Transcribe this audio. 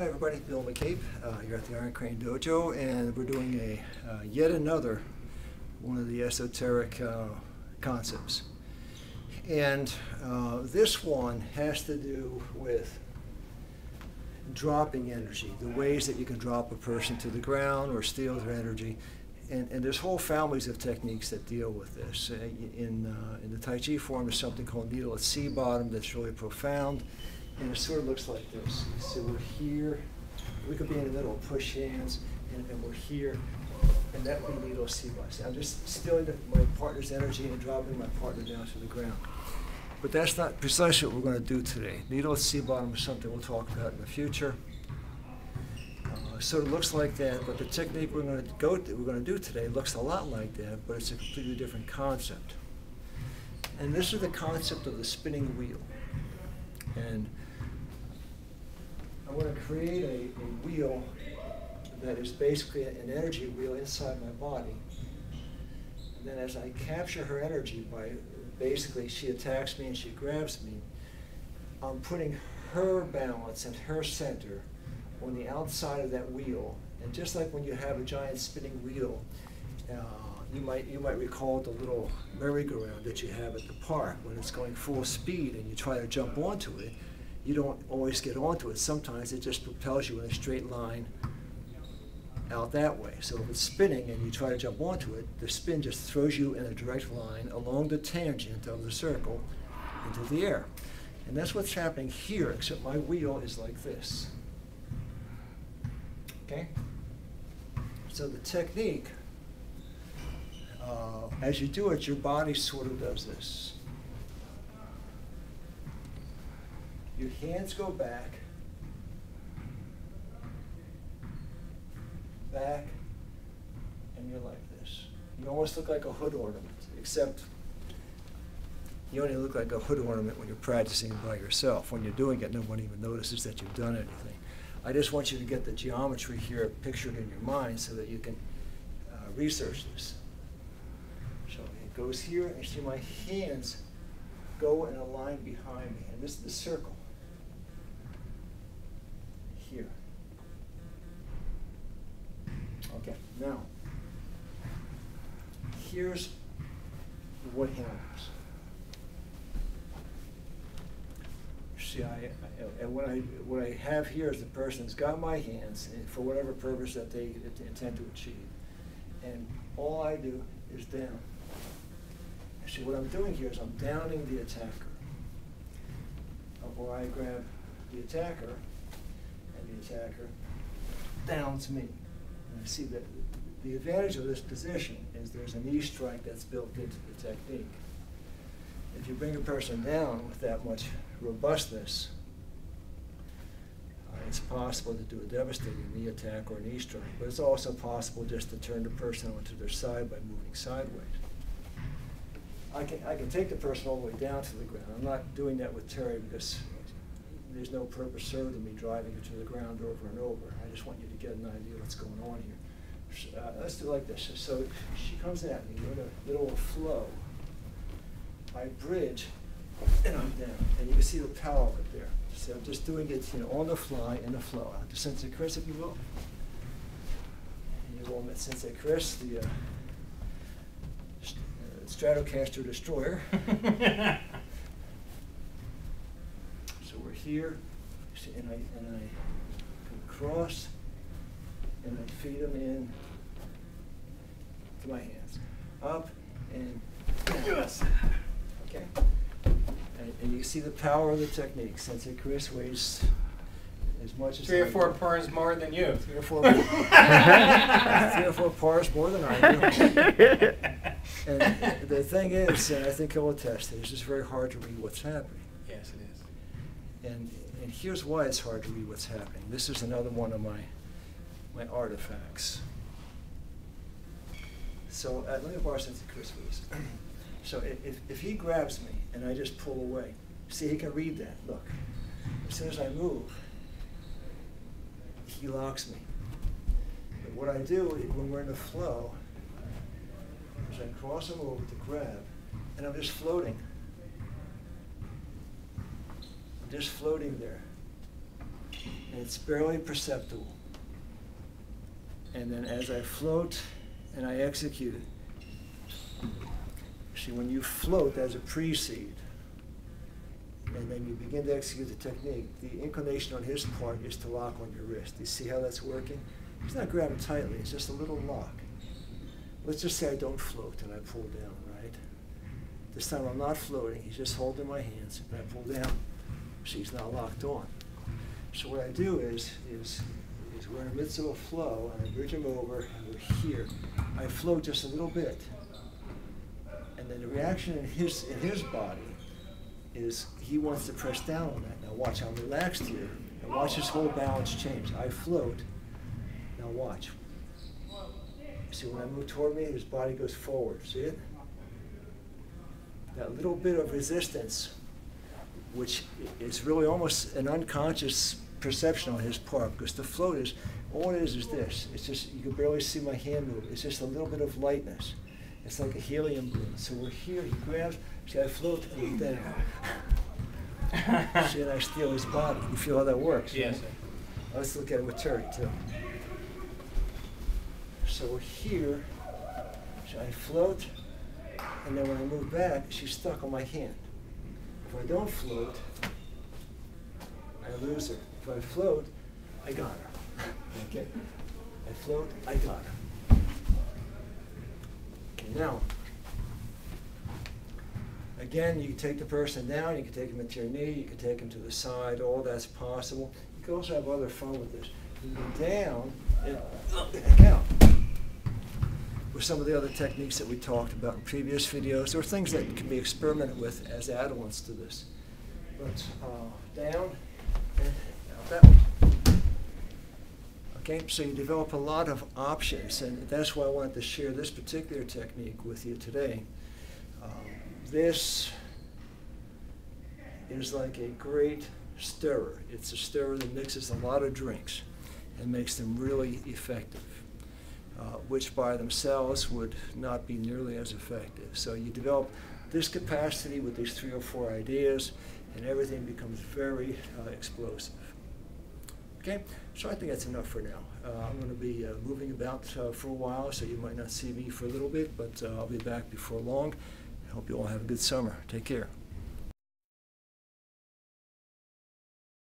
Hi everybody, Bill McCabe. You're at the Iron Crane Dojo, and we're doing a yet another one of the esoteric concepts. And this one has to do with dropping energy, the ways that you can drop a person to the ground or steal their energy. And there's whole families of techniques that deal with this. In the Tai Chi form, there's something called needle at sea bottom that's really profound. And it sort of looks like this. So we're here, we could be in the middle of push hands, and we're here, and that would be needle at sea bottom. So I'm just stealing my partner's energy and dropping my partner down to the ground. But that's not precisely what we're going to do today. Needle at sea bottom is something we'll talk about in the future. So it looks like that, but the technique we're going to do today looks a lot like that, but it's a completely different concept. And this is the concept of the spinning wheel. And I want to create a wheel that is basically an energy wheel inside my body. And then as I capture her energy by basically she attacks me and she grabs me, I'm putting her balance and her center on the outside of that wheel. And just like when you have a giant spinning wheel, you might recall the little merry-go-round that you have at the park when it's going full speed and you try to jump onto it. You don't always get onto it. Sometimes it just propels you in a straight line out that way. So if it's spinning and you try to jump onto it, the spin just throws you in a direct line along the tangent of the circle into the air. And that's what's happening here, except my wheel is like this. Okay? So the technique, as you do it, your body sort of does this. Your hands go back, and you're like this. You almost look like a hood ornament, except you only look like a hood ornament when you're practicing by yourself. When you're doing it, no one even notices that you've done anything. I just want you to get the geometry here pictured in your mind so that you can research this. So it goes here, and you see my hands go in a line behind me, and this is the circle. Here. Okay, now, here's what happens. See, what I have here is the person's got my hands for whatever purpose that they intend to achieve. And all I do is down. See, what I'm doing here is I'm downing the attacker. Or I grab the attacker, and the attacker downs me. And I see that the advantage of this position is there's a knee strike that's built into the technique. If you bring a person down with that much robustness, it's possible to do a devastating knee attack or knee strike, but it's also possible just to turn the person onto their side by moving sideways. I can take the person all the way down to the ground. I'm not doing that with Terry because there's no purpose served in me driving her to the ground over and over. I just want you to get an idea of what's going on here. Let's do it like this. So she comes at me with a little flow. I bridge, and I'm down. And you can see the power of it there. So I'm just doing it, on the fly, in the flow. The Sensei Chris, if you will. And you all met Sensei Chris, the Stratocaster Destroyer. So we're here, and I come across, and I feed them in to my hands. Up and down. Yes. Okay. And you see the power of the technique. Sensei Chris weighs as much as 3 or 4 pars more than you. 3 or 4 3 or 4 pars more than I do. And the thing is, and I think he'll attest, it's just very hard to read what's happening. Yes, it is. And here's why it's hard to read what's happening. This is another one of my artifacts. So let me borrow Sensei Chris for this. So if he grabs me and I just pull away, see, he can read that. Look, as soon as I move, he locks me. But what I do when we're in the flow is I cross him over to grab, and I'm just floating. I'm just floating there. and it's barely perceptible. And then as I float and I execute it, see, when you float, there's a precede. And then you begin to execute the technique. The inclination on his part is to lock on your wrist. Do you see how that's working? He's not grabbing tightly, it's just a little lock. Let's just say I don't float and I pull down, right? This time I'm not floating, he's just holding my hands, and I pull down. See, he's not locked on. So what I do is we're in the midst of a flow, and I bridge him over, and we're here. I float just a little bit. And then the reaction in his body is he wants to press down on that. Now watch, I'm relaxed here, and watch his whole balance change. I float, now watch. See, when I move toward me, his body goes forward, see it? That little bit of resistance, which is really almost an unconscious perception on his part, because the float is, all it is this. It's just, you can barely see my hand move. It's just a little bit of lightness. It's like a helium balloon. So we're here, he grabs, see, I float and we're down. See, and I steal his body. You feel how that works? Yes, right? sir. Let's look at it with Terry, too. So we're here, so I float, and then when I move back, she's stuck on my hand. If I don't float, I lose her. If I float, I got her. Okay? I float, I got her. Okay, now, again, you can take the person down, you can take them into your knee, you can take them to the side, all that's possible. You can also have other fun with this. You go down and back out. With some of the other techniques that we talked about in previous videos, there are things that can be experimented with as add-ons to this. But down and out that way. Okay, so you develop a lot of options, and that's why I wanted to share this particular technique with you today. This is like a great stirrer. It's a stirrer that mixes a lot of drinks and makes them really effective. Which by themselves would not be nearly as effective. So you develop this capacity with these 3 or 4 ideas, and everything becomes very explosive. Okay, so I think that's enough for now. I'm going to be moving about for a while, so you might not see me for a little bit, but I'll be back before long. I hope you all have a good summer. Take care.